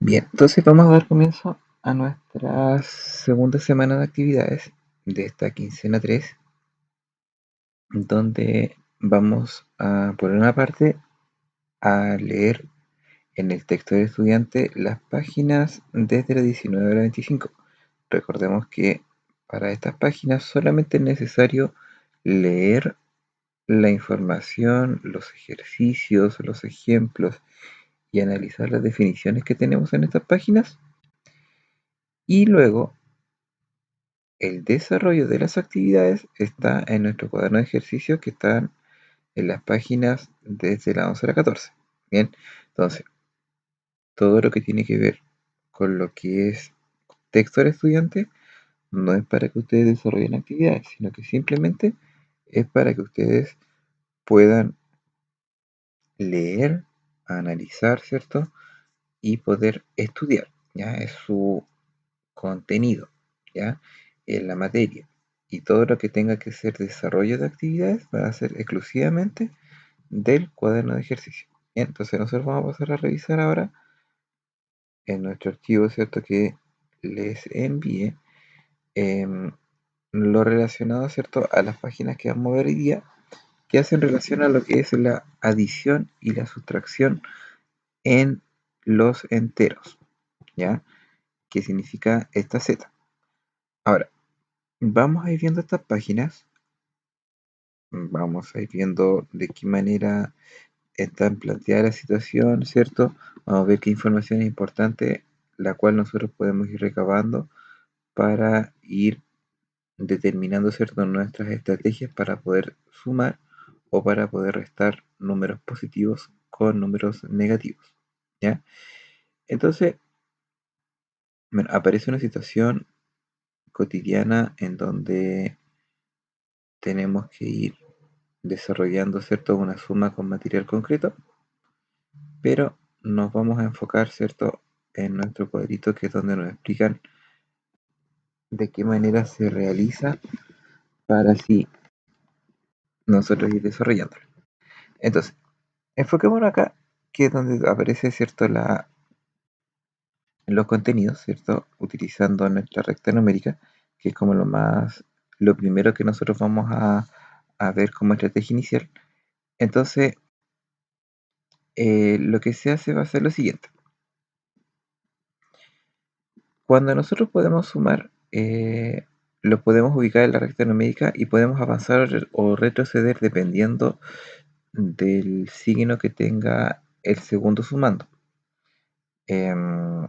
Bien, entonces vamos a dar comienzo a nuestra segunda semana de actividades de esta quincena 3, donde vamos a, por una parte, a leer en el texto del estudiante las páginas desde la 19 a la 25. Recordemos que para estas páginas solamente es necesario leer la información, los ejercicios, los ejemplos y analizar las definiciones que tenemos en estas páginas, y luego el desarrollo de las actividades está en nuestro cuaderno de ejercicios, que están en las páginas desde la 11 a la 14. Bien, entonces, todo lo que tiene que ver con lo que es texto del estudiante no es para que ustedes desarrollen actividades, sino que simplemente es para que ustedes puedan leer, analizar, ¿cierto? Y poder estudiar, ¿ya? Es su contenido, ¿ya? En la materia. Y todo lo que tenga que ser desarrollo de actividades va a ser exclusivamente del cuaderno de ejercicio. Bien, entonces nosotros vamos a pasar a revisar ahora en nuestro archivo, ¿cierto? Que les envíe em, lo relacionado, ¿cierto? A las páginas que vamos a ver hoy día, que hacen relación a lo que es la adición y la sustracción en los enteros, ¿ya? Que significa esta Z. Ahora, vamos a ir viendo estas páginas. Vamos a ir viendo de qué manera están planteada la situación, ¿cierto? Vamos a ver qué información es importante, la cual nosotros podemos ir recabando para ir determinando, ¿cierto?, nuestras estrategias para poder sumar o para poder restar números positivos con números negativos, ¿ya? Entonces, bueno, aparece una situación cotidiana en donde tenemos que ir desarrollando, ¿cierto?, una suma con material concreto, pero nos vamos a enfocar, ¿cierto?, en nuestro cuadrito, que es donde nos explican de qué manera se realiza para así nosotros ir desarrollándolo. Entonces, enfoquémonos acá, que es donde aparece, ¿cierto?, los contenidos, ¿cierto?, utilizando nuestra recta numérica, que es como lo primero que nosotros vamos a ver como estrategia inicial. Entonces, lo que se hace va a ser lo siguiente. Cuando nosotros podemos sumar, lo podemos ubicar en la recta numérica y podemos avanzar o retroceder dependiendo del signo que tenga el segundo sumando. Em,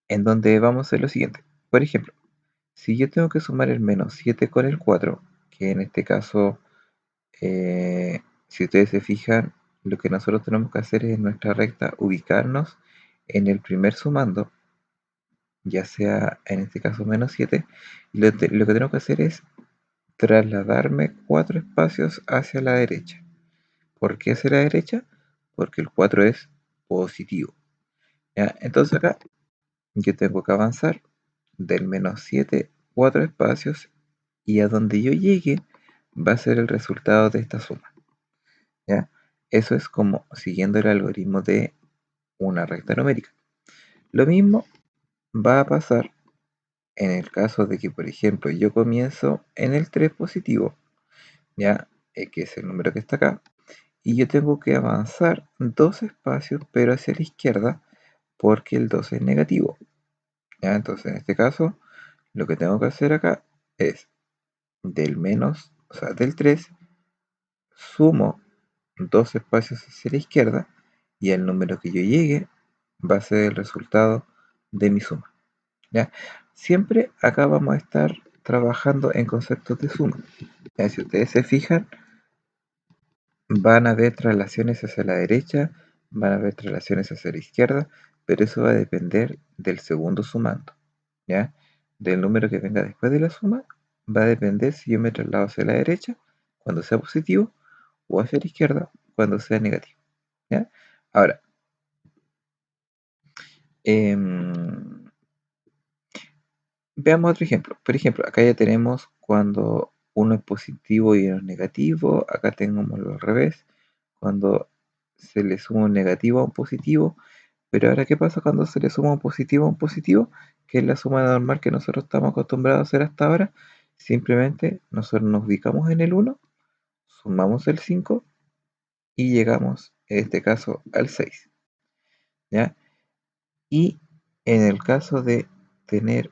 en donde vamos a hacer lo siguiente. Por ejemplo, si yo tengo que sumar el menos 7 con el 4, que en este caso, si ustedes se fijan, lo que nosotros tenemos que hacer es en nuestra recta ubicarnos en el primer sumando, ya sea en este caso menos 7, y lo que tengo que hacer es trasladarme 4 espacios hacia la derecha. ¿Por qué hacia la derecha? Porque el 4 es positivo, ¿ya? Entonces acá yo tengo que avanzar del menos 7 4 espacios, y a donde yo llegue va a ser el resultado de esta suma, ¿ya? Eso es como siguiendo el algoritmo de una recta numérica. Lo mismo va a pasar en el caso de que, por ejemplo, yo comienzo en el 3 positivo, ¿ya? Que es el número que está acá, y yo tengo que avanzar 2 espacios, pero hacia la izquierda, porque el 2 es negativo, ¿ya? Entonces, en este caso, lo que tengo que hacer acá es o sea, del 3, sumo 2 espacios hacia la izquierda, y el número que yo llegue va a ser el resultado de mi suma, ¿ya? Siempre acá vamos a estar trabajando en conceptos de suma, ¿ya? Si ustedes se fijan, van a haber traslaciones hacia la derecha, van a haber traslaciones hacia la izquierda, pero eso va a depender del segundo sumando, ¿ya? Del número que venga después de la suma, va a depender si yo me traslado hacia la derecha cuando sea positivo o hacia la izquierda cuando sea negativo, ¿ya? Ahora, em, veamos otro ejemplo. Por ejemplo, acá ya tenemos cuando uno es positivo y uno es negativo. Acá tenemos lo al revés. Cuando se le suma un negativo a un positivo. Pero ahora, ¿qué pasa cuando se le suma un positivo a un positivo? Que es la suma normal que nosotros estamos acostumbrados a hacer hasta ahora. Simplemente nosotros nos ubicamos en el 1, sumamos el 5 y llegamos, en este caso, al 6, ¿ya? Y en el caso de tener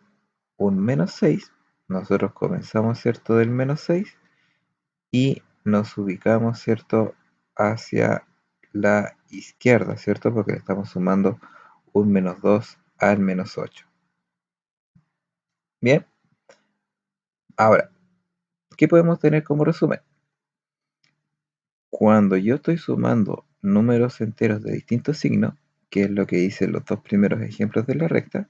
un menos 6, nosotros comenzamos, ¿cierto?, del menos 6 y nos ubicamos, ¿cierto?, hacia la izquierda, ¿cierto? Porque le estamos sumando un menos 2 al menos 8. Bien, ahora, ¿qué podemos tener como resumen? Cuando yo estoy sumando números enteros de distintos signos, que es lo que dicen los dos primeros ejemplos de la recta,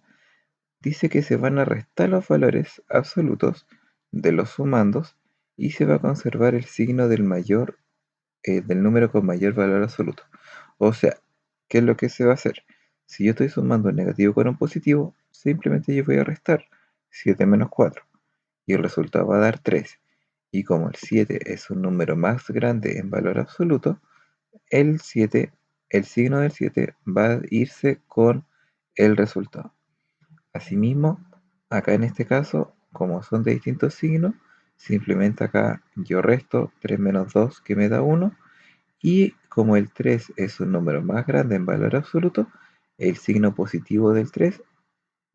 dice que se van a restar los valores absolutos de los sumandos y se va a conservar el signo del número con mayor valor absoluto. O sea, ¿qué es lo que se va a hacer? Si yo estoy sumando un negativo con un positivo, simplemente yo voy a restar 7 menos 4 y el resultado va a dar 3. Y como el 7 es un número más grande en valor absoluto, el 7, el signo del 7 va a irse con el resultado. Asimismo, acá en este caso, como son de distintos signos, simplemente acá yo resto 3 menos 2 que me da 1 y como el 3 es un número más grande en valor absoluto, el signo positivo del 3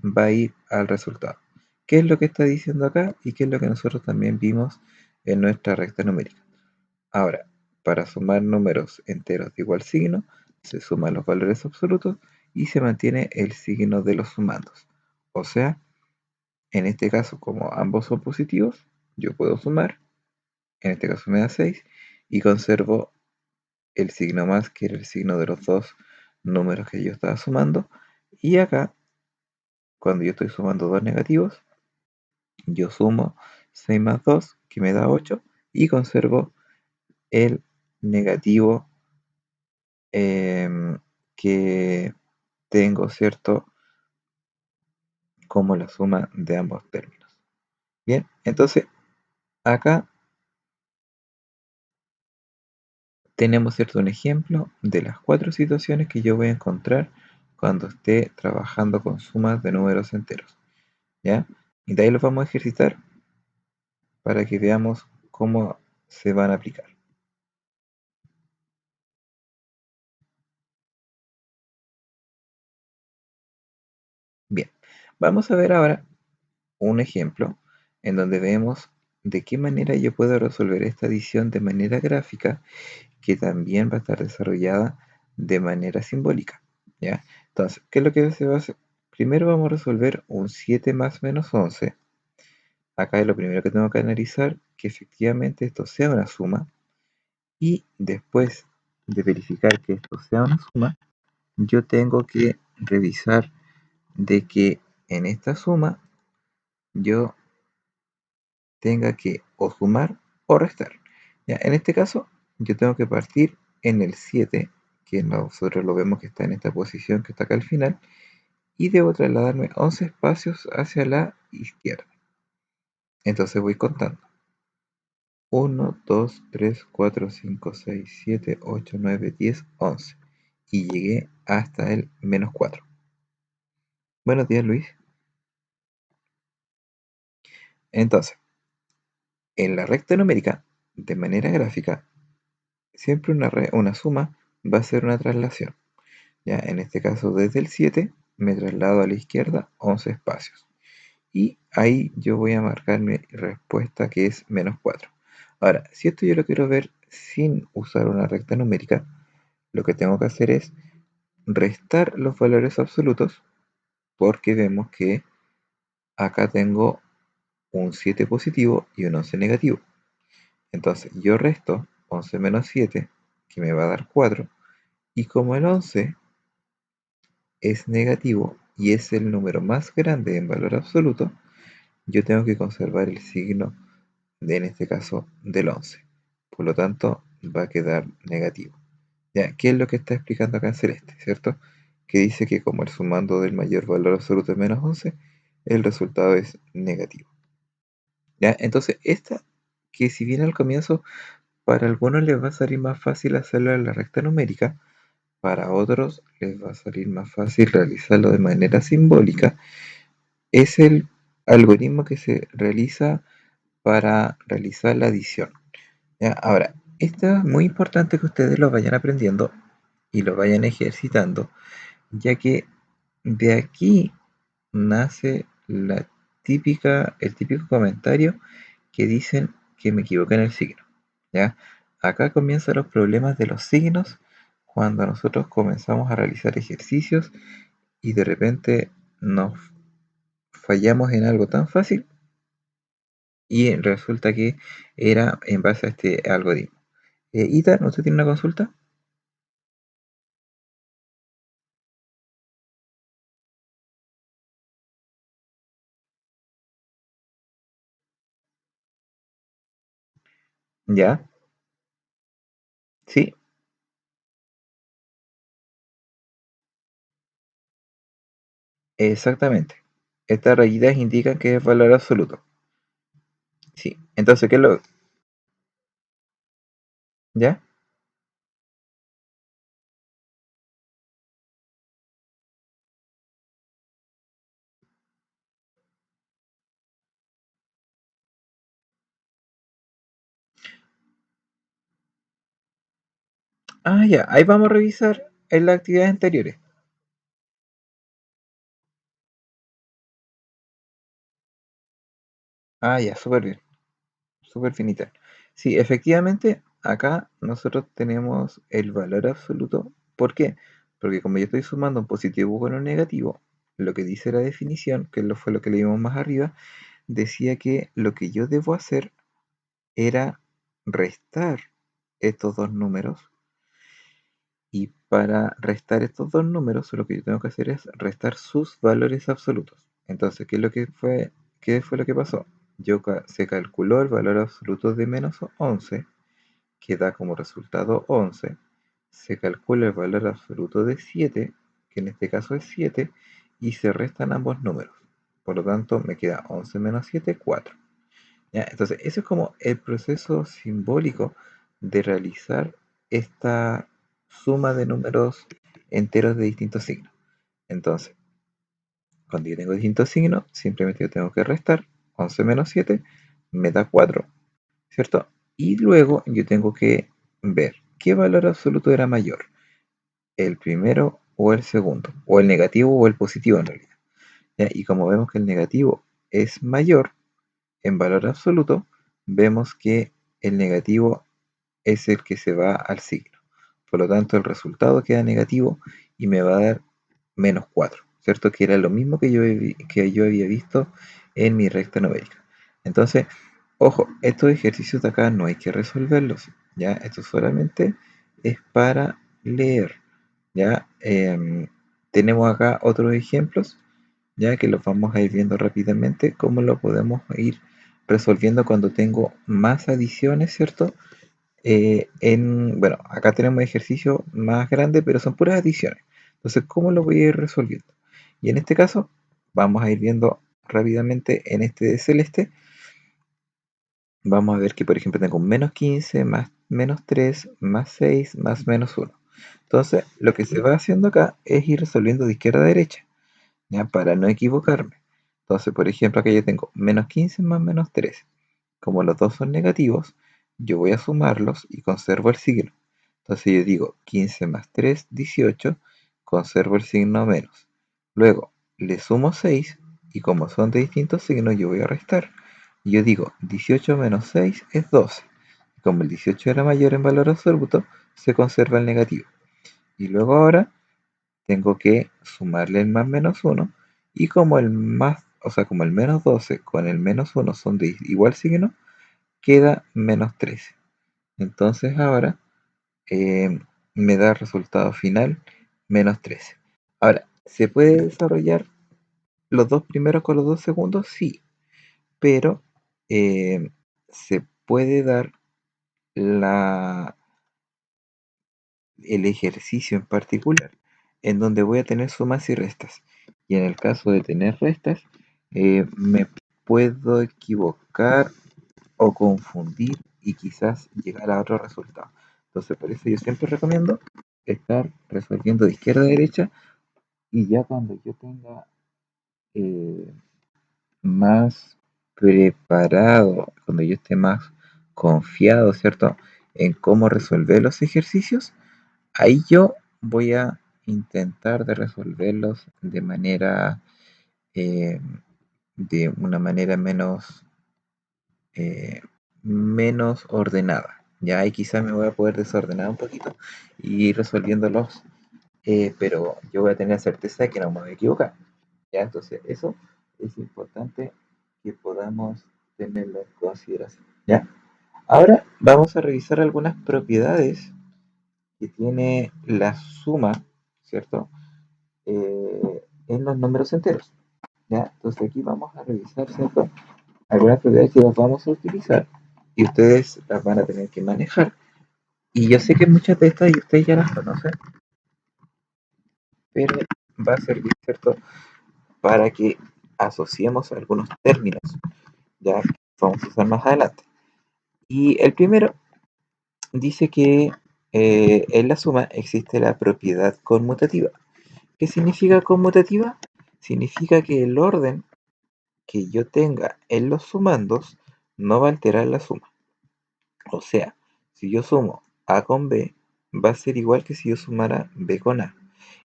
va a ir al resultado. ¿Qué es lo que está diciendo acá y qué es lo que nosotros también vimos en nuestra recta numérica? Ahora, para sumar números enteros de igual signo, se suman los valores absolutos y se mantiene el signo de los sumandos. O sea, en este caso, como ambos son positivos, yo puedo sumar, en este caso me da 6, y conservo el signo más, que era el signo de los dos números que yo estaba sumando. Y acá, cuando yo estoy sumando dos negativos, yo sumo 6 más 2 que me da 8, y conservo el negativo que tengo, ¿cierto? Como la suma de ambos términos. Bien, entonces acá tenemos, ¿cierto?, un ejemplo de las cuatro situaciones que yo voy a encontrar cuando esté trabajando con sumas de números enteros, ¿ya? Y de ahí los vamos a ejercitar para que veamos cómo se van a aplicar. Bien, vamos a ver ahora un ejemplo en donde vemos de qué manera yo puedo resolver esta adición de manera gráfica, que también va a estar desarrollada de manera simbólica, ¿ya? Entonces, ¿qué es lo que se va a hacer? Primero vamos a resolver un 7 más menos 11. Acá es lo primero que tengo que analizar, que efectivamente esto sea una suma, y después de verificar que esto sea una suma, yo tengo que revisar de que en esta suma yo tenga que o sumar o restar. Ya, en este caso, yo tengo que partir en el 7, que nosotros lo vemos que está en esta posición que está acá al final, y debo trasladarme 11 espacios hacia la izquierda. Entonces voy contando. 1, 2, 3, 4, 5, 6, 7, 8, 9, 10, 11. Y llegué hasta el menos 4. Buenos días, Luis. Entonces, en la recta numérica, de manera gráfica, siempre una suma va a ser una traslación. Ya, en este caso, desde el 7 me traslado a la izquierda 11 espacios. Y ahí yo voy a marcar mi respuesta, que es menos 4. Ahora, si esto yo lo quiero ver sin usar una recta numérica, lo que tengo que hacer es restar los valores absolutos, porque vemos que acá tengo un 7 positivo y un 11 negativo. Entonces yo resto 11 menos 7, que me va a dar 4, y como el 11 es negativo y es el número más grande en valor absoluto, yo tengo que conservar el signo en este caso del 11. Por lo tanto, va a quedar negativo. Ya, ¿qué es lo que está explicando acá en celeste, cierto? Que dice que como el sumando del mayor valor absoluto es menos 11, el resultado es negativo. Ya, entonces esta, que si bien al comienzo para algunos les va a salir más fácil hacerlo en la recta numérica, para otros les va a salir más fácil realizarlo de manera simbólica. Es el algoritmo que se realiza para realizar la adición. ¿Ya? Ahora, esto es muy importante que ustedes lo vayan aprendiendo y lo vayan ejercitando, ya que de aquí nace el típico comentario que dicen que me equivoqué en el signo. ¿Ya? Acá comienzan los problemas de los signos cuando nosotros comenzamos a realizar ejercicios y de repente nos fallamos en algo tan fácil y resulta que era en base a este algoritmo. Ita, ¿usted tiene una consulta? ¿Ya? Sí, exactamente. Estas rayitas indican que es valor absoluto. Sí. Entonces, ¿qué es lo? ¿Ya? Ah, ya. Ahí vamos a revisar en las actividades anteriores. Ah, ya, súper bien. Súper finita. Sí, efectivamente, acá nosotros tenemos el valor absoluto. ¿Por qué? Porque como yo estoy sumando un positivo con un negativo, lo que dice la definición, que fue lo que leímos más arriba, decía que lo que yo debo hacer era restar estos dos números y para restar estos dos números lo que yo tengo que hacer es restar sus valores absolutos. Entonces, qué fue lo que pasó? Se calculó el valor absoluto de -11 que da como resultado 11. Se calcula el valor absoluto de 7 que en este caso es 7 y se restan ambos números. Por lo tanto, me queda 11 menos 7 4. ¿Ya? Entonces, eso es como el proceso simbólico de realizar esta suma de números enteros de distintos signos. Entonces, cuando yo tengo distintos signos, simplemente yo tengo que restar 11 menos 7 me da 4, ¿cierto? Y luego yo tengo que ver qué valor absoluto era mayor, el primero o el segundo, o el negativo o el positivo en realidad. ¿Ya? Y como vemos que el negativo es mayor, en valor absoluto, vemos que el negativo es el que se va al signo. Por lo tanto, el resultado queda negativo y me va a dar -4, ¿cierto? Que era lo mismo que yo había visto en mi recta numérica. Entonces, ojo, estos ejercicios de acá no hay que resolverlos, ¿ya? Esto solamente es para leer, ¿ya? Tenemos acá otros ejemplos ya que los vamos a ir viendo rápidamente, cómo lo podemos ir resolviendo cuando tengo más adiciones, ¿cierto? Bueno, acá tenemos ejercicio más grande, pero son puras adiciones. Entonces, ¿cómo lo voy a ir resolviendo? Y en este caso, vamos a ir viendo rápidamente en este de celeste, vamos a ver que, por ejemplo, tengo un -15, más -3, más 6, más -1. Entonces, lo que se va haciendo acá es ir resolviendo de izquierda a derecha. ¿Ya? Para no equivocarme. Entonces, por ejemplo, acá yo tengo -15 más -3. Como los dos son negativos, yo voy a sumarlos y conservo el signo. Entonces yo digo 15 más 3, 18, conservo el signo menos. Luego le sumo 6 y como son de distintos signos, yo voy a restar. Y yo digo 18 menos 6 es 12. Como el 18 era mayor en valor absoluto, se conserva el negativo. Y luego ahora tengo que sumarle el más -1 y como el o sea, como el -12 con el -1 son de igual signo, queda -13. Entonces ahora eh, me da resultado final -13. Ahora, ¿se puede desarrollar los dos primeros con los dos segundos? Sí, pero eh, se puede dar la, el ejercicio en particular, en donde voy a tener sumas y restas. Y en el caso de tener restas, me puedo equivocar o confundir y quizás llegar a otro resultado. Entonces, por eso yo siempre recomiendo estar resolviendo de izquierda a derecha y ya cuando yo tenga eh, más preparado, cuando yo esté más confiado, ¿cierto?, en cómo resolver los ejercicios, ahí yo voy a intentar de resolverlos eh, de una manera eh, menos ordenada. Ya ahí quizás me voy a poder desordenar un poquito y ir resolviéndolos, pero yo voy a tener certeza de que no me voy a equivocar. ¿Ya? Entonces, eso es importante que podamos tenerlo en consideración. ¿Ya? Ahora vamos a revisar algunas propiedades que tiene la suma, ¿cierto? En los números enteros. ¿Ya? Entonces aquí vamos a revisar, ¿cierto? Algunas propiedades que las vamos a utilizar y ustedes las van a tener que manejar. Y yo sé que muchas de estas y ustedes ya las conocen, pero va a servir, ¿cierto? Para que asociemos algunos términos, ya que vamos a usar más adelante. Y el primero dice que en la suma existe la propiedad conmutativa. ¿Qué significa conmutativa? Significa que el orden que yo tenga en los sumandos no va a alterar la suma. O sea, si yo sumo A con B, va a ser igual que si yo sumara B con A,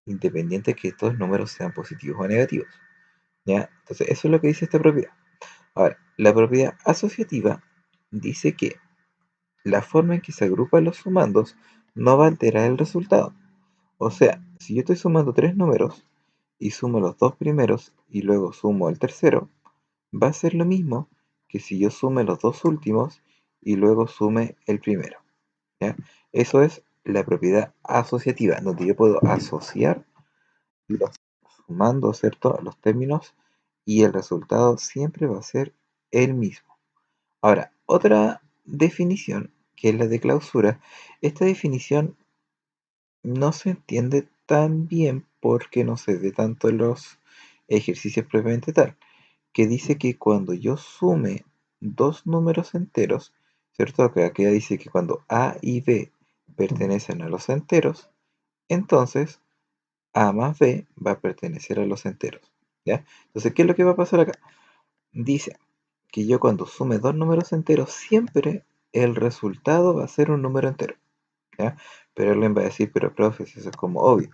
independiente que estos números sean positivos o negativos. ¿Ya? Entonces, eso es lo que dice esta propiedad. Ahora, la propiedad asociativa dice que la forma en que se agrupan los sumandos no va a alterar el resultado. O sea, si yo estoy sumando tres números y sumo los dos primeros y luego sumo el tercero, va a ser lo mismo que si yo sume los dos últimos y luego sume el primero. ¿Ya? Eso es la propiedad asociativa, donde yo puedo asociar los sumandos, ¿cierto?, los términos y el resultado siempre va a ser el mismo. Ahora, otra definición, que es la de clausura, esta definición no se entiende tan bien porque no se ve tanto en los ejercicios propiamente tal, que dice que cuando yo sume dos números enteros, ¿cierto? Que aquí dice que cuando A y B pertenecen a los enteros, entonces A más B va a pertenecer a los enteros, ¿ya? Entonces, ¿qué es lo que va a pasar acá? Dice que yo cuando sume dos números enteros, siempre el resultado va a ser un número entero, ¿ya? Pero él va a decir, pero profe, si eso es como obvio,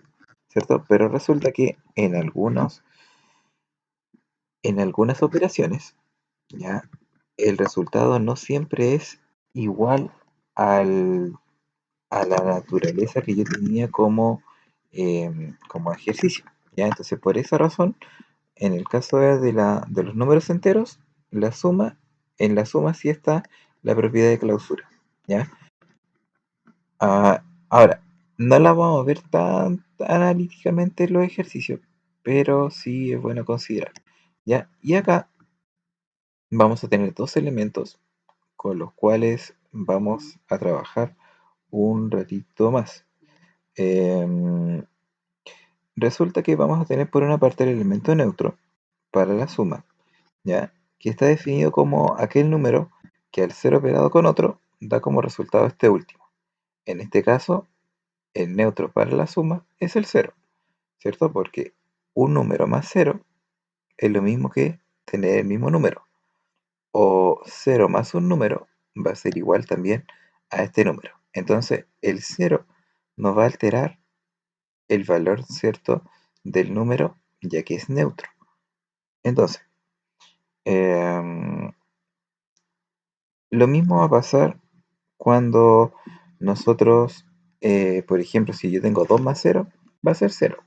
¿cierto? Pero resulta que en algunas operaciones, ¿ya? El resultado no siempre es igual al, a la naturaleza que yo tenía como ejercicio, ¿ya? Entonces, por esa razón, en el caso de los números enteros, la suma, en la suma sí está la propiedad de clausura, ¿ya? Ahora, no la vamos a ver tan analíticamente en los ejercicios, pero sí es bueno considerar, ¿ya? Y acá vamos a tener dos elementos con los cuales vamos a trabajar un ratito más. Em, Resulta que vamos a tener por una parte el elemento neutro para la suma, ¿ya? Que está definido como aquel número que al ser operado con otro da como resultado este último. En este caso, el neutro para la suma es el cero, ¿cierto? Porque un número más cero es lo mismo que tener el mismo número. O cero más un número va a ser igual también a este número. Entonces, el cero nos va a alterar el valor, ¿cierto?, del número, ya que es neutro. Entonces, em, lo mismo va a pasar cuando nosotros, por ejemplo, si yo tengo 2 más cero va a ser cero.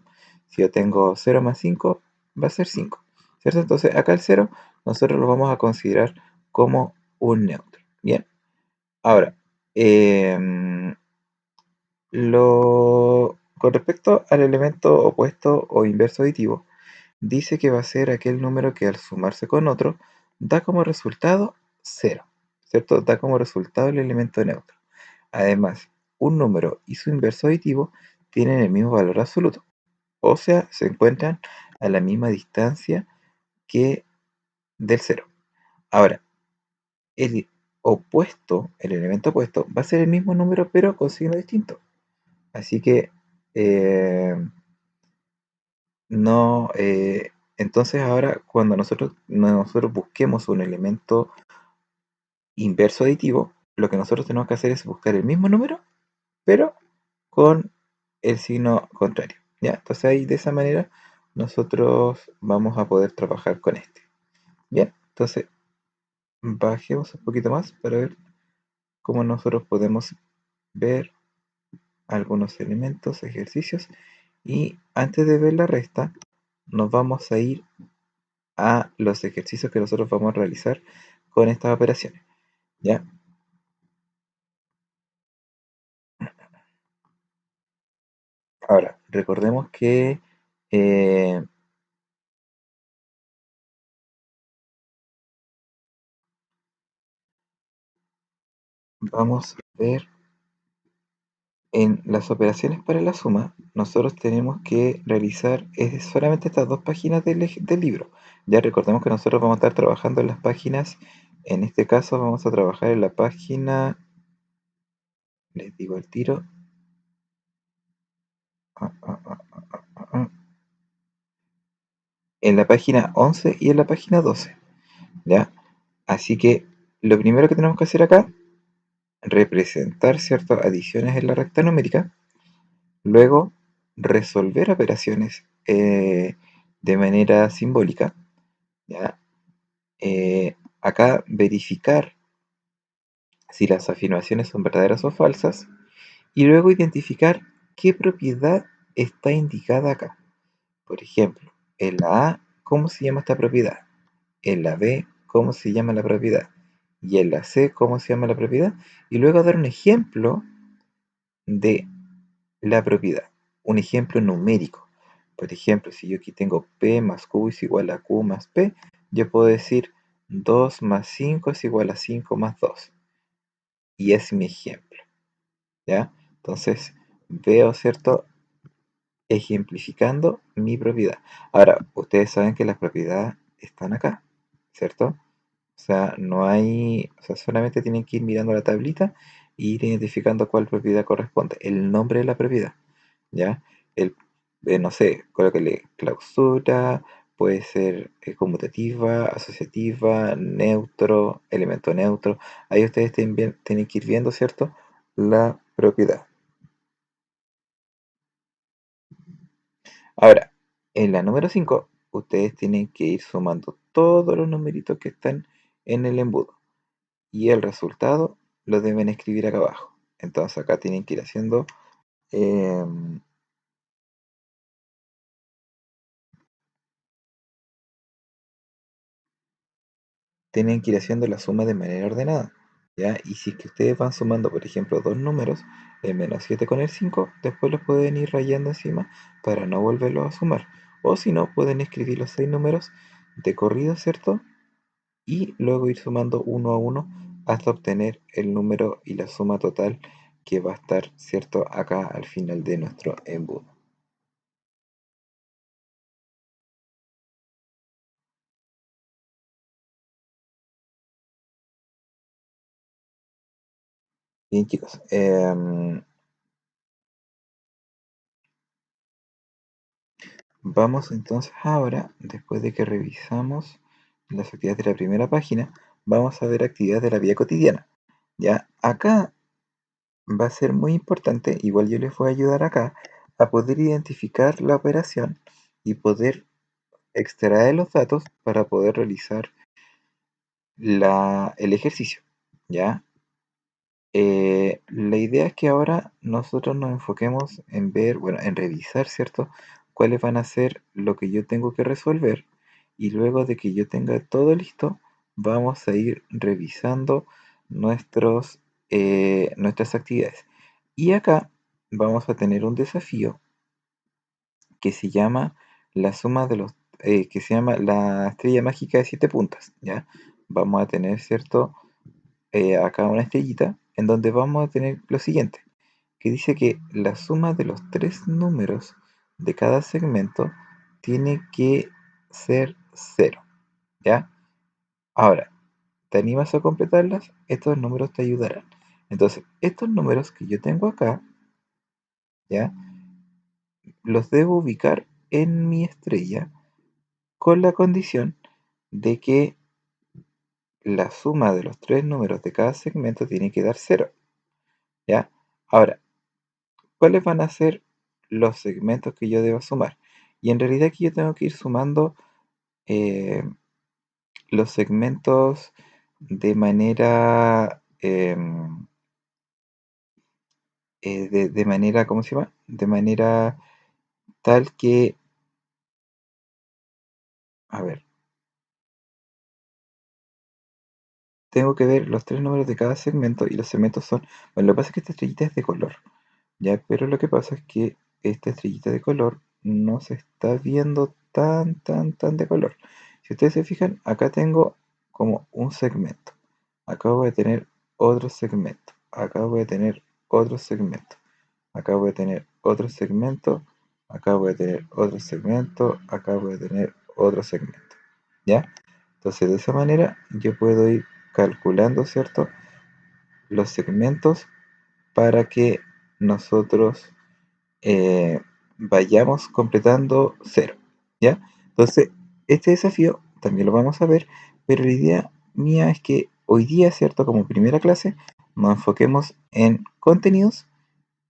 Si yo tengo cero más 5 va a ser 5, ¿cierto? Entonces, acá el cero nosotros lo vamos a considerar como un neutro. Bien. Ahora, con respecto al elemento opuesto o inverso aditivo, dice que va a ser aquel número que al sumarse con otro da como resultado cero, ¿cierto? Da como resultado el elemento neutro. Además, un número y su inverso aditivo tienen el mismo valor absoluto, o sea, se encuentran a la misma distancia que del cero. Ahora, el opuesto, el elemento opuesto, va a ser el mismo número pero con signo distinto. Así que Eh, no, entonces ahora cuando nosotros busquemos un elemento inverso aditivo, lo que nosotros tenemos que hacer es buscar el mismo número, pero con el signo contrario. ¿Ya? Entonces ahí de esa manera nosotros vamos a poder trabajar con este. Bien, entonces bajemos un poquito más para ver cómo nosotros podemos ver algunos elementos, ejercicios, y antes de ver la resta, nos vamos a ir a los ejercicios que nosotros vamos a realizar con estas operaciones. ¿Ya? Ahora, recordemos que eh, vamos a ver en las operaciones para la suma, nosotros tenemos que realizar solamente estas dos páginas del libro. Ya recordemos que nosotros vamos a estar trabajando en las páginas, en este caso vamos a trabajar en la página, les digo el tiro, ah, ah, ah, ah, en la página 11 y en la página 12, ¿ya? Así que lo primero que tenemos que hacer acá, representar ciertas adiciones en la recta numérica, luego resolver operaciones de manera simbólica, ¿ya? Acá verificar si las afirmaciones son verdaderas o falsas y luego identificar qué propiedad está indicada acá. Por ejemplo, en la A, ¿cómo se llama esta propiedad? En la B, ¿cómo se llama la propiedad? Y en la C, ¿cómo se llama la propiedad? Y luego dar un ejemplo de la propiedad, un ejemplo numérico. Por ejemplo, si yo aquí tengo P más Q es igual a Q más P, yo puedo decir 2 más 5 es igual a 5 más 2. Y es mi ejemplo, ¿ya? Entonces, veo, ¿cierto? Ejemplificando mi propiedad. Ahora, ustedes saben que las propiedades están acá, ¿cierto? O sea, no hay, o sea, solamente tienen que ir mirando la tablita e ir identificando cuál propiedad corresponde, el nombre de la propiedad, ¿ya? El, no sé, colóquele clausura, puede ser conmutativa, asociativa, neutro, elemento neutro. Ahí ustedes tienen que ir viendo, ¿cierto? La propiedad. Ahora, en la número 5 ustedes tienen que ir sumando todos los numeritos que están en el embudo. Y el resultado lo deben escribir acá abajo. Entonces acá tienen que ir haciendo, em, tienen que ir haciendo la suma de manera ordenada, ¿ya? Y si es que ustedes van sumando, por ejemplo, dos números, el menos 7 con el 5 después los pueden ir rayando encima para no volverlos a sumar. O si no, pueden escribir los 6 números de corrido, ¿cierto? Y luego ir sumando uno a uno hasta obtener el número y la suma total que va a estar, ¿cierto? Acá al final de nuestro embudo. Bien, chicos. Vamos entonces ahora, después de que revisamos las actividades de la primera página, vamos a ver actividades de la vida cotidiana. Ya, acá va a ser muy importante, igual yo les voy a ayudar acá, a poder identificar la operación y poder extraer los datos para poder realizar el ejercicio. ¿Ya? La idea es que ahora nosotros nos enfoquemos en ver, bueno, en revisar, ¿cierto? Cuáles van a ser lo que yo tengo que resolver y luego de que yo tenga todo listo, vamos a ir revisando nuestras actividades. Y acá vamos a tener un desafío que se llama la suma de los, que se llama la estrella mágica de 7 puntas, ¿ya? Vamos a tener, ¿cierto? Acá una estrellita en donde vamos a tener lo siguiente, que dice que la suma de los tres números de cada segmento tiene que ser cero, ¿ya? Ahora, ¿te animas a completarlas? Estos números te ayudarán. Entonces, estos números que yo tengo acá, ¿ya? los debo ubicar en mi estrella con la condición de que la suma de los tres números de cada segmento tiene que dar cero, ¿ya? Ahora, ¿cuáles van a ser los segmentos que yo debo sumar? Y en realidad aquí yo tengo que ir sumando eh, los segmentos de manera, de manera, ¿cómo se llama? De manera tal que, a ver, tengo que ver los tres números de cada segmento y los segmentos son, bueno, lo que pasa es que esta estrellita es de color, ¿ya? Pero lo que pasa es que esta estrellita de color no se está viendo tan de color. Si ustedes se fijan, acá tengo como un segmento. Acá voy a tener otro segmento. Acá voy a tener otro segmento. Acá voy a tener otro segmento. Acá voy a tener otro segmento. Acá voy a tener otro segmento. ¿Ya? Entonces de esa manera yo puedo ir calculando, ¿cierto? Los segmentos para que nosotros vayamos completando cero, ¿ya? Entonces, este desafío también lo vamos a ver, pero la idea mía es que hoy día, ¿cierto? Como primera clase, nos enfoquemos en contenidos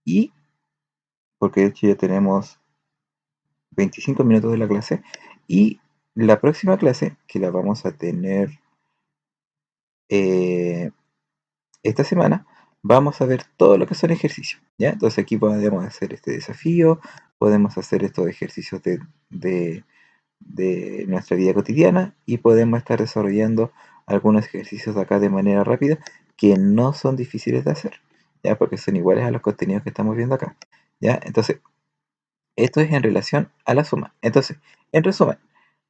y, porque de hecho ya tenemos 25 minutos de la clase, y la próxima clase, que la vamos a tener eh, esta semana, vamos a ver todo lo que son ejercicios, ¿ya? Entonces aquí podemos hacer este desafío, podemos hacer estos ejercicios de nuestra vida cotidiana y podemos estar desarrollando algunos ejercicios de acá de manera rápida que no son difíciles de hacer, ¿ya? Porque son iguales a los contenidos que estamos viendo acá, ¿ya? Entonces, esto es en relación a la suma. Entonces, en resumen,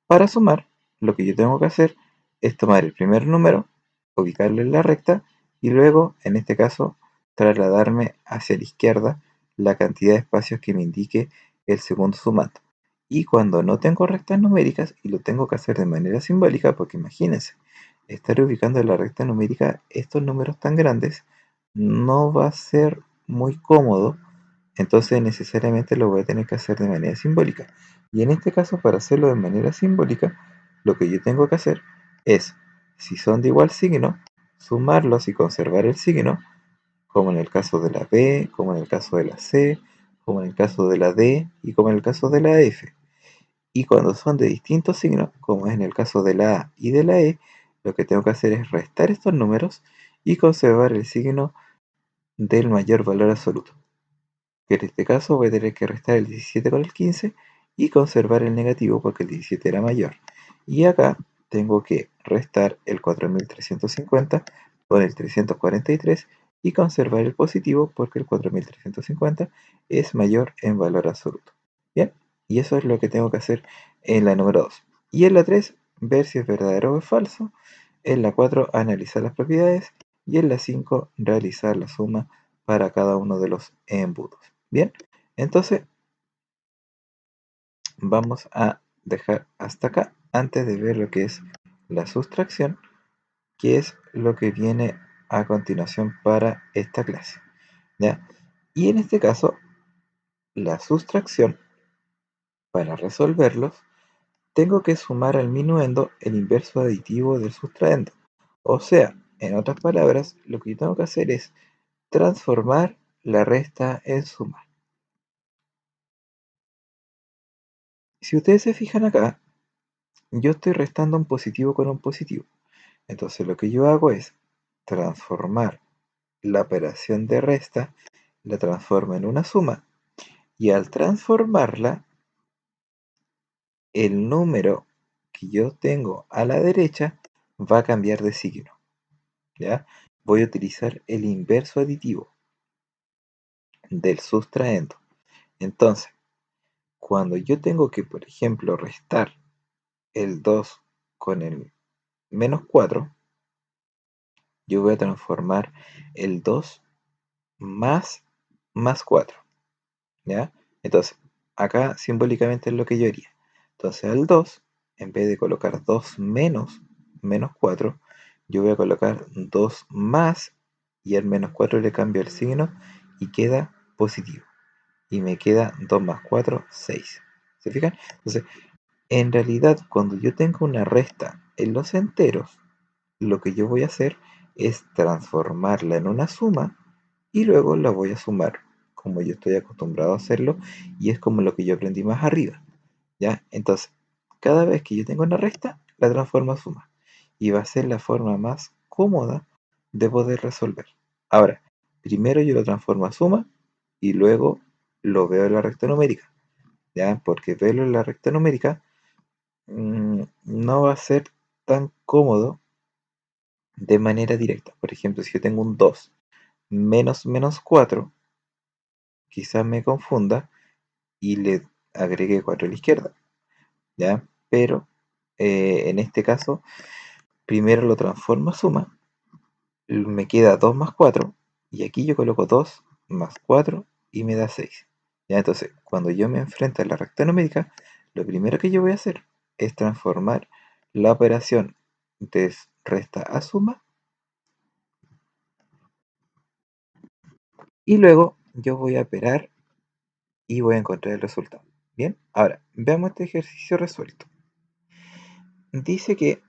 para sumar, lo que yo tengo que hacer es tomar el primer número, ubicarlo en la recta y luego, en este caso, trasladarme hacia la izquierda la cantidad de espacios que me indique el segundo sumando. Y cuando no tengo rectas numéricas y lo tengo que hacer de manera simbólica, porque imagínense, estar ubicando en la recta numérica estos números tan grandes no va a ser muy cómodo, entonces necesariamente lo voy a tener que hacer de manera simbólica. Y en este caso, para hacerlo de manera simbólica, lo que yo tengo que hacer es, si son de igual signo, sumarlos y conservar el signo, como en el caso de la B, como en el caso de la C, como en el caso de la D y como en el caso de la F. Y cuando son de distintos signos, como es en el caso de la A y de la E, lo que tengo que hacer es restar estos números y conservar el signo del mayor valor absoluto, que en este caso voy a tener que restar el 17 con el 15 y conservar el negativo porque el 17 era mayor. Y acá tengo que restar el 4350 con el 343 y conservar el positivo porque el 4350 es mayor en valor absoluto. Bien, y eso es lo que tengo que hacer en la número 2. Y en la 3, ver si es verdadero o es falso. En la 4, analizar las propiedades. Y en la 5, realizar la suma para cada uno de los embudos. Bien, entonces vamos a dejar hasta acá antes de ver lo que es la sustracción, que es lo que viene a continuación para esta clase, ¿ya? Y en este caso, la sustracción, para resolverlos, tengo que sumar al minuendo el inverso aditivo del sustraendo. O sea, en otras palabras, lo que yo tengo que hacer es transformar la resta en suma. Si ustedes se fijan acá, yo estoy restando un positivo con un positivo. Entonces lo que yo hago es transformar la operación de resta, la transformo en una suma y al transformarla, el número que yo tengo a la derecha va a cambiar de signo, ¿ya? Voy a utilizar el inverso aditivo del sustraendo. Entonces, cuando yo tengo que, por ejemplo, restar el 2 con el menos 4, yo voy a transformar el 2 más 4, ¿ya? Entonces, acá simbólicamente es lo que yo haría. Entonces, al 2, en vez de colocar 2 menos 4, yo voy a colocar 2 más y al menos 4 le cambio el signo y queda positivo. y me queda 2 más 4, 6. ¿Se fijan? Entonces, en realidad, cuando yo tengo una resta en los enteros, lo que yo voy a hacer es transformarla en una suma y luego la voy a sumar, como yo estoy acostumbrado a hacerlo y es como lo que yo aprendí más arriba. ¿Ya? Entonces, cada vez que yo tengo una resta, la transformo a suma. Y va a ser la forma más cómoda de poder resolver. Ahora, primero yo lo transformo a suma y luego lo veo en la recta numérica. ¿Ya? Porque verlo en la recta numérica no va a ser tan cómodo de manera directa. Por ejemplo, si yo tengo un 2 menos 4, quizás me confunda y le agregue 4 a la izquierda. ¿Ya? Pero en este caso, primero lo transformo a suma, me queda 2 más 4, y aquí yo coloco 2 más 4 y me da 6. ¿Ya? Entonces, cuando yo me enfrento a la recta numérica, lo primero que yo voy a hacer es transformar la operación de resta a suma y luego yo voy a operar y voy a encontrar el resultado. Bien, ahora veamos este ejercicio resuelto. Dice que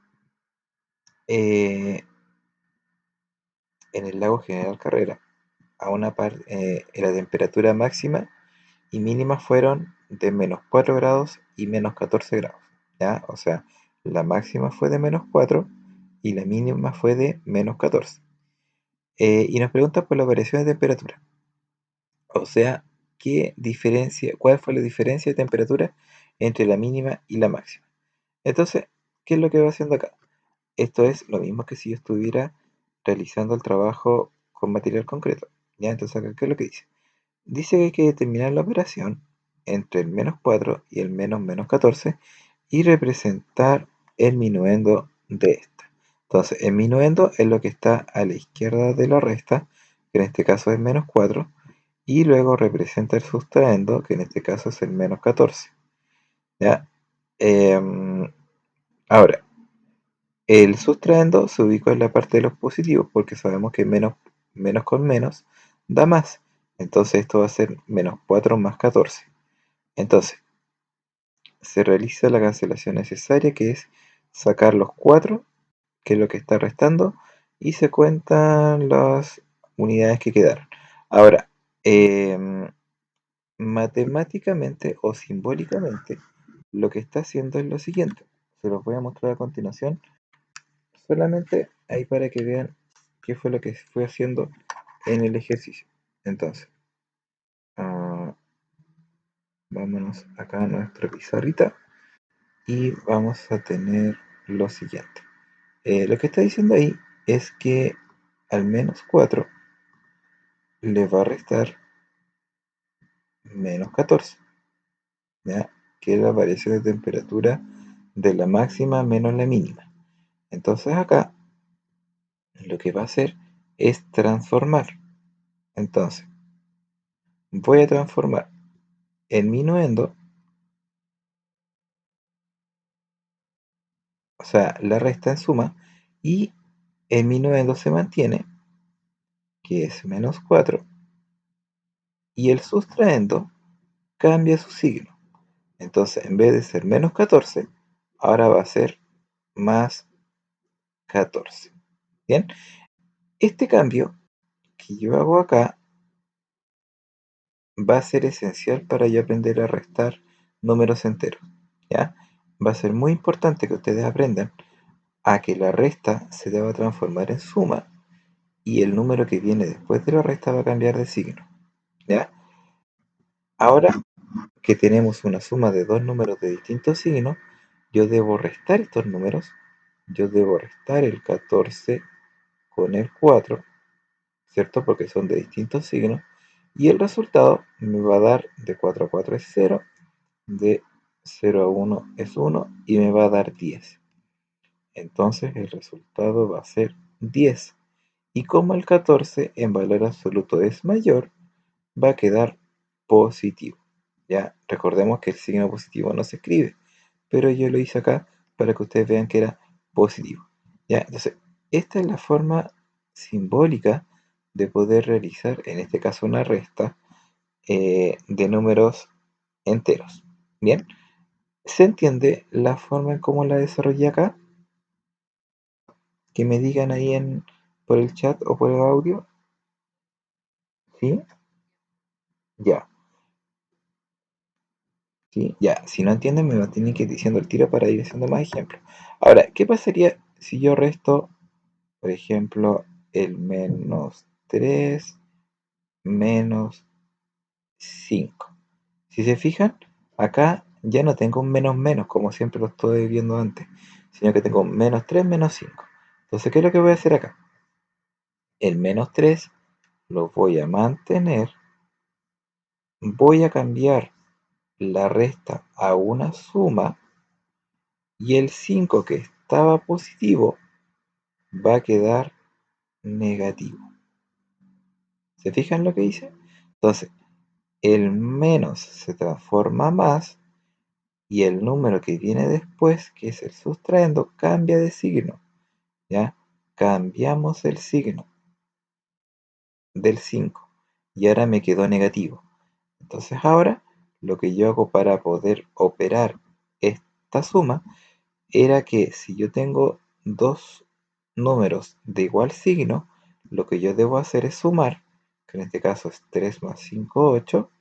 eh, en el lago General Carrera, a una la temperatura máxima y mínima fueron de menos 4 grados y menos 14 grados. ¿Ya? O sea, la máxima fue de menos 4 y la mínima fue de menos 14. Y nos pregunta por la variación de temperatura. O sea, ¿cuál fue la diferencia de temperatura entre la mínima y la máxima? Entonces, ¿qué es lo que va haciendo acá? Esto es lo mismo que si yo estuviera realizando el trabajo con material concreto. ¿Ya? Entonces, acá, ¿qué es lo que dice? Dice que hay que determinar la operación entre el menos 4 y el menos 14 y representar el minuendo de esta. Entonces, el minuendo es lo que está a la izquierda de la resta, que en este caso es menos 4, y luego representa el sustraendo, que en este caso es el menos 14. ¿Ya? Em, Ahora, el sustraendo se ubica en la parte de los positivos porque sabemos que menos con menos da más. Entonces esto va a ser menos 4 más 14. Entonces, se realiza la cancelación necesaria, que es sacar los 4, que es lo que está restando, y se cuentan las unidades que quedaron. Ahora, matemáticamente o simbólicamente, lo que está haciendo es lo siguiente. Se los voy a mostrar a continuación, solamente ahí para que vean qué fue lo que fue haciendo en el ejercicio. Entonces, ah, vámonos acá a nuestra pizarrita y vamos a tener lo siguiente. Lo que está diciendo ahí es que al menos 4 le va a restar menos 14, ¿ya? Que es la variación de temperatura de la máxima menos la mínima. Entonces acá lo que va a hacer es transformar. Entonces, voy a transformar el minuendo, o sea, la resta en suma, y el minuendo se mantiene, que es menos 4, y el sustraendo cambia su signo. Entonces, en vez de ser menos 14, ahora va a ser más 14. Bien, este cambio que yo hago acá va a ser esencial para yo aprender a restar números enteros. ¿Ya? Va a ser muy importante que ustedes aprendan a que la resta se deba transformar en suma y el número que viene después de la resta va a cambiar de signo. ¿Ya? Ahora que tenemos una suma de dos números de distintos signos, yo debo restar estos números. Yo debo restar el 14 con el 4, ¿cierto? Porque son de distintos signos. Y el resultado me va a dar de 4 a 4 es 0, de 0 a 1 es 1 y me va a dar 10. Entonces el resultado va a ser 10. Y como el 14 en valor absoluto es mayor, va a quedar positivo. Ya recordemos que el signo positivo no se escribe, pero yo lo hice acá para que ustedes vean que era positivo. Ya, entonces, esta es la forma simbólica de poder realizar, en este caso, una resta de números enteros. Bien, ¿se entiende la forma en cómo la desarrollé acá? Que me digan ahí por el chat o por el audio. ¿Sí? Ya. ¿Sí? Ya. Si no entienden, me tienen que ir diciendo el tiro para ir haciendo más ejemplos. Ahora, ¿qué pasaría si yo resto, por ejemplo, el menos 3 menos 5? Si se fijan, acá ya no tengo un menos menos, como siempre lo estoy viendo antes, sino que tengo un menos 3 menos 5. Entonces, ¿qué es lo que voy a hacer acá? El menos 3 lo voy a mantener, voy a cambiar la resta a una suma y el 5 que estaba positivo va a quedar negativo. ¿Se fijan lo que hice? Entonces, el menos se transforma a más y el número que viene después, que es el sustraendo, cambia de signo. ¿Ya? Cambiamos el signo del 5 y ahora me quedó negativo. Entonces ahora lo que yo hago para poder operar esta suma era que si yo tengo dos números de igual signo, lo que yo debo hacer es sumar, que en este caso es 3 más 5, 8,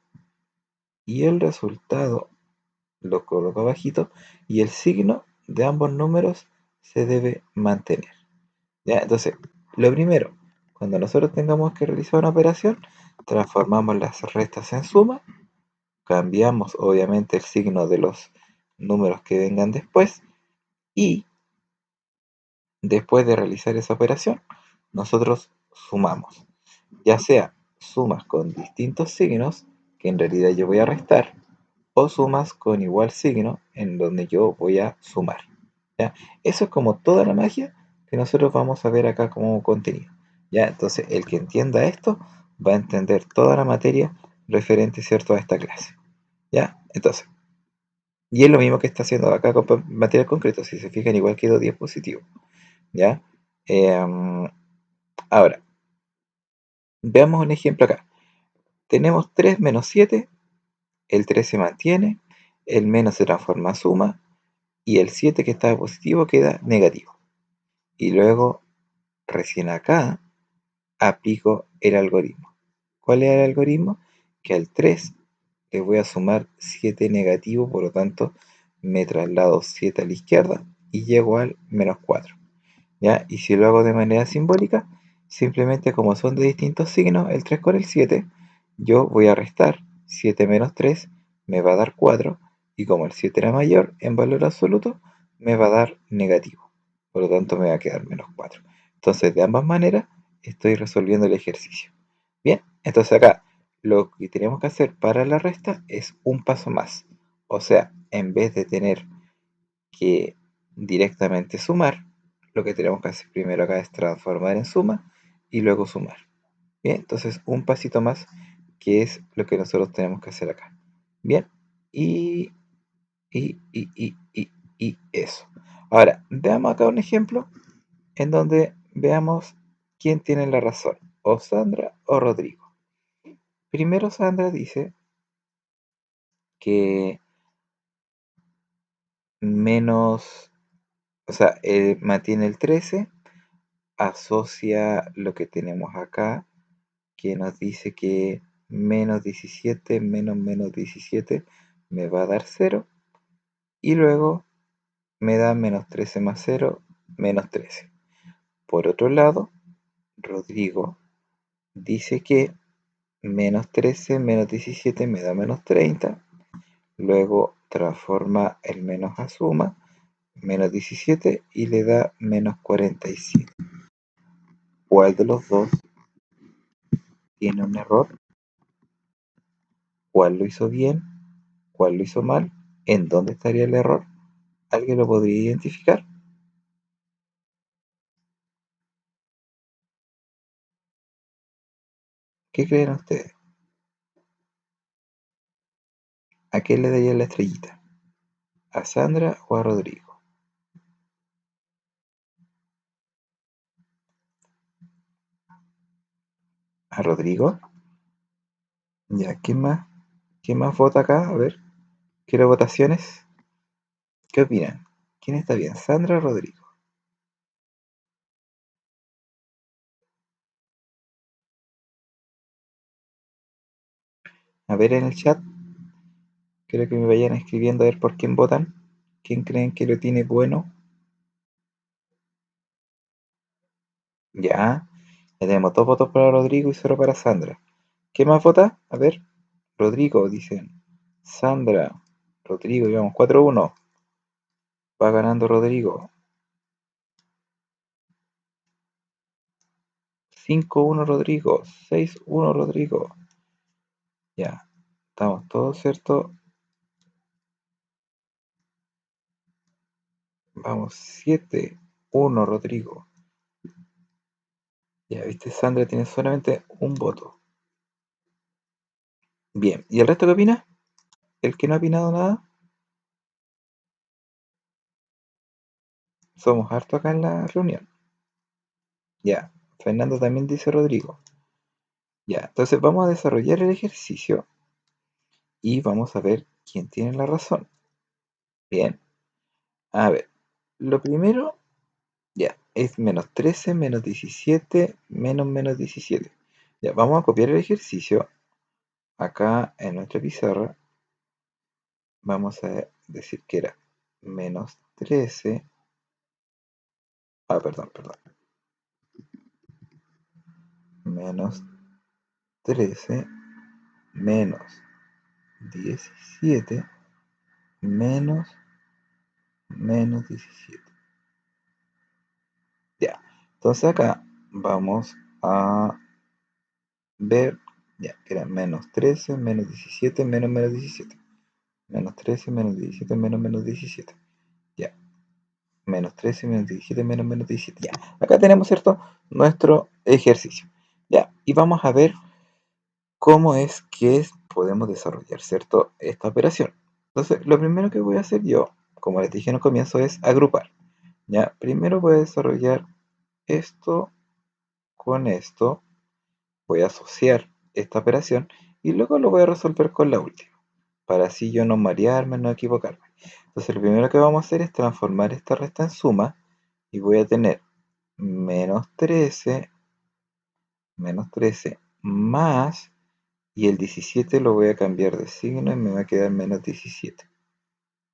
y el resultado lo coloco abajito, y el signo de ambos números se debe mantener. ¿Ya? Entonces, lo primero, cuando nosotros tengamos que realizar una operación, transformamos las restas en suma, cambiamos obviamente el signo de los números que vengan después, y después de realizar esa operación, nosotros sumamos, ya sea sumas con distintos signos, que en realidad yo voy a restar, o sumas con igual signo, en donde yo voy a sumar. ¿Ya? Eso es como toda la magia que nosotros vamos a ver acá como contenido. ¿Ya? Entonces, el que entienda esto va a entender toda la materia referente, ¿cierto?, a esta clase. ¿Ya? Entonces, y es lo mismo que está haciendo acá con material concreto. Si se fijan, igual quedó 10 positivo. ¿Ya? Em, Ahora, veamos un ejemplo acá. Tenemos 3 menos 7, el 3 se mantiene, el menos se transforma a suma, y el 7 que estaba positivo queda negativo. Y luego, recién acá, aplico el algoritmo. ¿Cuál es el algoritmo? Que al 3 le voy a sumar 7 negativo, por lo tanto me traslado 7 a la izquierda y llego al menos 4. ¿Ya? Y si lo hago de manera simbólica, simplemente como son de distintos signos, el 3 con el 7, yo voy a restar 7 menos 3, me va a dar 4, y como el 7 era mayor en valor absoluto, me va a dar negativo. Por lo tanto, me va a quedar menos 4. Entonces, de ambas maneras, estoy resolviendo el ejercicio. Bien, entonces acá lo que tenemos que hacer para la resta es un paso más. O sea, en vez de tener que directamente sumar, lo que tenemos que hacer primero acá es transformar en suma y luego sumar. Bien, entonces un pasito más, que es lo que nosotros tenemos que hacer acá. Bien, y, y eso. Ahora, veamos acá un ejemplo en donde veamos quién tiene la razón, o Sandra o Rodrigo. Primero Sandra dice que menos, o sea, mantiene el 13, asocia lo que tenemos acá, que nos dice que menos 17 menos menos 17 me va a dar 0, y luego me da menos 13 más 0, menos 13. Por otro lado, Rodrigo dice que menos 13 menos 17 me da menos 30, luego transforma el menos a suma, menos 17, y le da menos 47. ¿Cuál de los dos tiene un error? ¿Cuál lo hizo bien? ¿Cuál lo hizo mal? ¿En dónde estaría el error? ¿Alguien lo podría identificar? ¿Qué creen ustedes? ¿A quién le daría la estrellita? ¿A Sandra o a Rodrigo? ¿A Rodrigo? Ya, ¿quién más? ¿Quién más vota acá? A ver, quiero votaciones. ¿Qué opinan? ¿Quién está bien? ¿Sandra o Rodrigo? A ver en el chat, quiero que me vayan escribiendo a ver por quién votan. ¿Quién creen que lo tiene bueno? Ya, ya tenemos 2 votos para Rodrigo y 0 para Sandra. ¿Qué más vota? A ver, Rodrigo, dicen. Sandra, Rodrigo, digamos 4-1. Va ganando Rodrigo. 5-1 Rodrigo. 6-1 Rodrigo. Ya, estamos todos, ¿cierto? Vamos, 7-1 Rodrigo. Ya, viste, Sandra tiene solamente un voto. Bien, ¿y el resto qué opina? ¿El que no ha opinado nada? Somos harto acá en la reunión. Ya, Fernando también dice Rodrigo. Ya, entonces vamos a desarrollar el ejercicio y vamos a ver quién tiene la razón. Bien, a ver, lo primero, ya, es -13, -17, -17. Ya, vamos a copiar el ejercicio acá en nuestra pizarra. Vamos a decir que era -13. Perdón. -13 -17 menos -17. Ya. Entonces acá vamos a ver, ya, que era -13, -17, -17. -13, -17, -17. Ya. -13, -17, -17. Ya. Acá tenemos, ¿cierto? Nuestro ejercicio. Ya. Y vamos a ver cómo es que podemos desarrollar, ¿cierto? Esta operación. Entonces, lo primero que voy a hacer yo, como les dije en un comienzo, es agrupar. Ya. Primero voy a desarrollar esto con esto. Voy a asociar esta operación y luego lo voy a resolver con la última, para así yo no marearme, no equivocarme. Entonces lo primero que vamos a hacer es transformar esta resta en suma y voy a tener -13 más, y el 17 lo voy a cambiar de signo y me va a quedar -17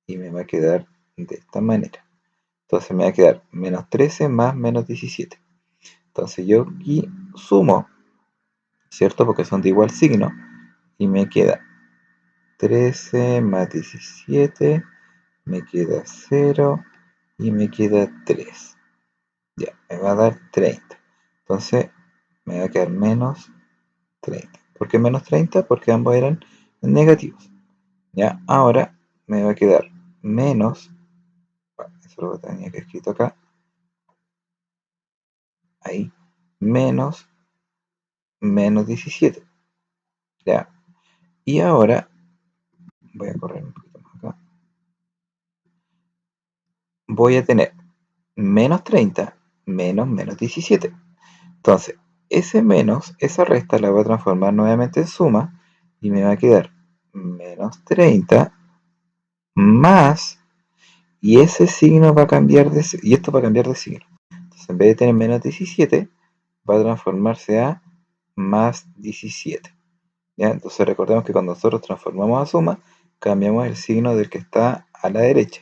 y me va a quedar de esta manera. Entonces me va a quedar -13 más -17. Entonces yo aquí sumo, ¿cierto? Porque son de igual signo y me queda 13 más 17, me queda 0 y me queda 3. Ya, me va a dar 30. Entonces me va a quedar -30. ¿Por qué -30? Porque ambos eran negativos. Ya, ahora me va a quedar menos, bueno, eso lo tenía que escrito acá, ahí, menos -17. Ya, y ahora voy a correr un poquito más acá. Voy a tener -30 menos -17. Entonces, ese menos, esa resta la voy a transformar nuevamente en suma y me va a quedar -30 más, y ese signo va a cambiar y esto va a cambiar de signo. Entonces, en vez de tener -17, va a transformarse a +17. ¿Ya? Entonces, recordemos que cuando nosotros transformamos a suma, cambiamos el signo del que está a la derecha.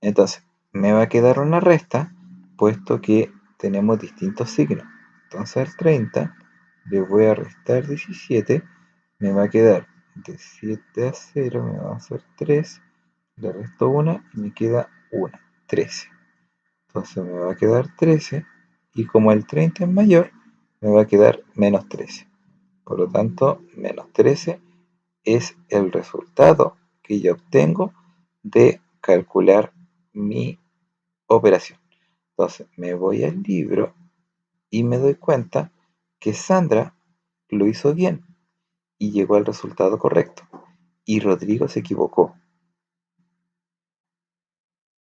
Entonces, me va a quedar una resta, puesto que tenemos distintos signos. Entonces, al 30 le voy a restar 17, me va a quedar de 7 a 0, me va a hacer 3, le resto 1 y me queda 1, 13. Entonces me va a quedar 13, y como el 30 es mayor, me va a quedar -13. Por lo tanto, -13 es el resultado que yo obtengo de calcular mi operación. Entonces me voy al libro y me doy cuenta que Sandra lo hizo bien y llegó al resultado correcto, y Rodrigo se equivocó,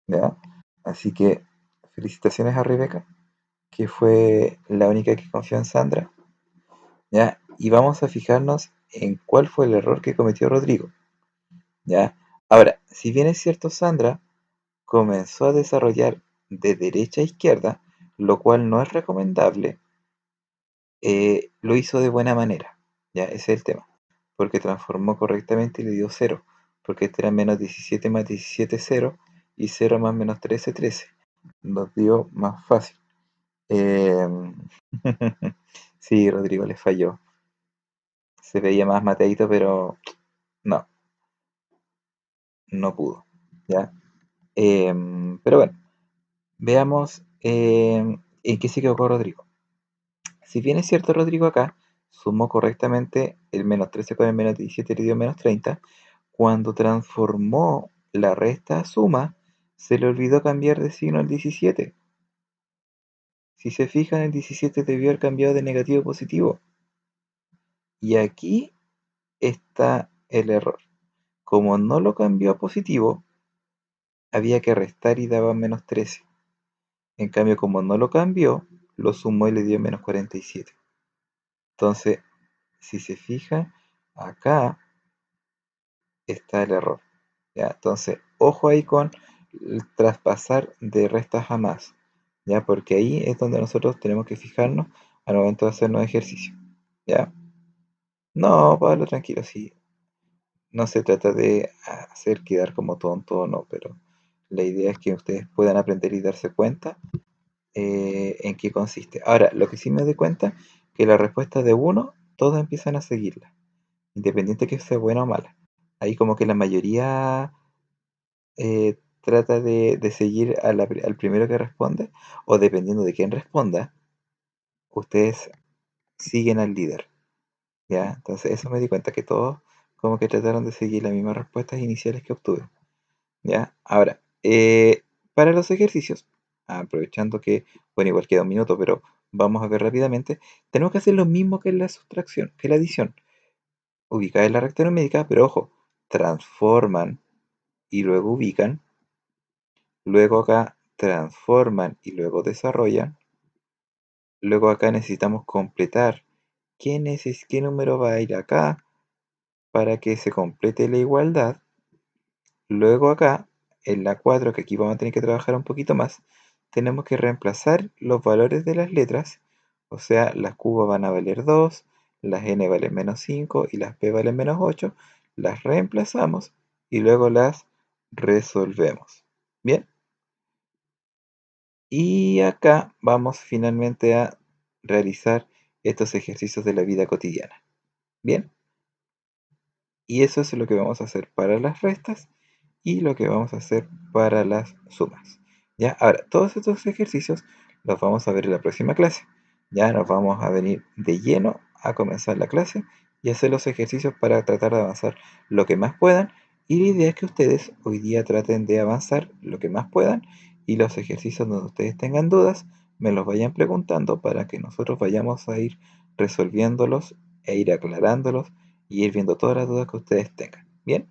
¿ya? Así que felicitaciones a Rebeca, que fue la única que confió en Sandra, ¿ya? Y vamos a fijarnos en cuál fue el error que cometió Rodrigo, ¿ya? Ahora, si bien es cierto, Sandra comenzó a desarrollar de derecha a izquierda, lo cual no es recomendable, lo hizo de buena manera, ¿ya? Ese es el tema, porque transformó correctamente y le dio cero, porque este era menos 17 más 17 cero, y cero más menos 13 13. Nos dio más fácil. Em, sí, Rodrigo le falló. Se veía más mateito, pero no, no pudo, ¿ya? Pero bueno, veamos en qué se equivocó Rodrigo. Si bien es cierto, Rodrigo acá sumó correctamente el menos 13 con el menos 17 le dio menos 30, cuando transformó la resta a suma, se le olvidó cambiar de signo al 17. Si se fijan, el 17 debió haber cambiado de negativo a positivo. Y aquí está el error. Como no lo cambió a positivo, había que restar y daba menos 13. En cambio, como no lo cambió, lo sumó y le dio menos 47. Entonces, si se fija, acá está el error. ¿Ya? Entonces, ojo ahí con el traspasar de restas a más, ¿ya? Porque ahí es donde nosotros tenemos que fijarnos al momento de hacernos ejercicio, ¿ya? No, Pablo, tranquilo, sí. No se trata de hacer quedar como tonto o no, pero la idea es que ustedes puedan aprender y darse cuenta en qué consiste. Ahora, lo que sí me doy cuenta, que la respuesta de uno, todos empiezan a seguirla, independiente que sea buena o mala. Ahí como que la mayoría trata de seguir al primero que responde, o dependiendo de quién responda, ustedes siguen al líder, ¿ya? Entonces eso me di cuenta que todos como que trataron de seguir las mismas respuestas iniciales que obtuve, ¿ya? Ahora, para los ejercicios, aprovechando que, bueno, igual queda un minuto, pero vamos a ver rápidamente, tenemos que hacer lo mismo que la sustracción, que la adición. Ubicar en la recta numérica, pero ojo, transforman y luego ubican, luego acá transforman y luego desarrollan, luego acá necesitamos completar qué número va a ir acá para que se complete la igualdad. Luego acá, en la 4 que aquí vamos a tener que trabajar un poquito más, tenemos que reemplazar los valores de las letras, o sea, las Q van a valer 2, las N valen menos 5 y las P valen menos 8, las reemplazamos y luego las resolvemos. Bien, y acá vamos finalmente a realizar estos ejercicios de la vida cotidiana. Bien, y eso es lo que vamos a hacer para las restas y lo que vamos a hacer para las sumas. ¿Ya? Ahora, todos estos ejercicios los vamos a ver en la próxima clase. Ya nos vamos a venir de lleno a comenzar la clase y hacer los ejercicios para tratar de avanzar lo que más puedan. Y la idea es que ustedes hoy día traten de avanzar lo que más puedan y los ejercicios donde ustedes tengan dudas me los vayan preguntando para que nosotros vayamos a ir resolviéndolos e ir aclarándolos y ir viendo todas las dudas que ustedes tengan. Bien,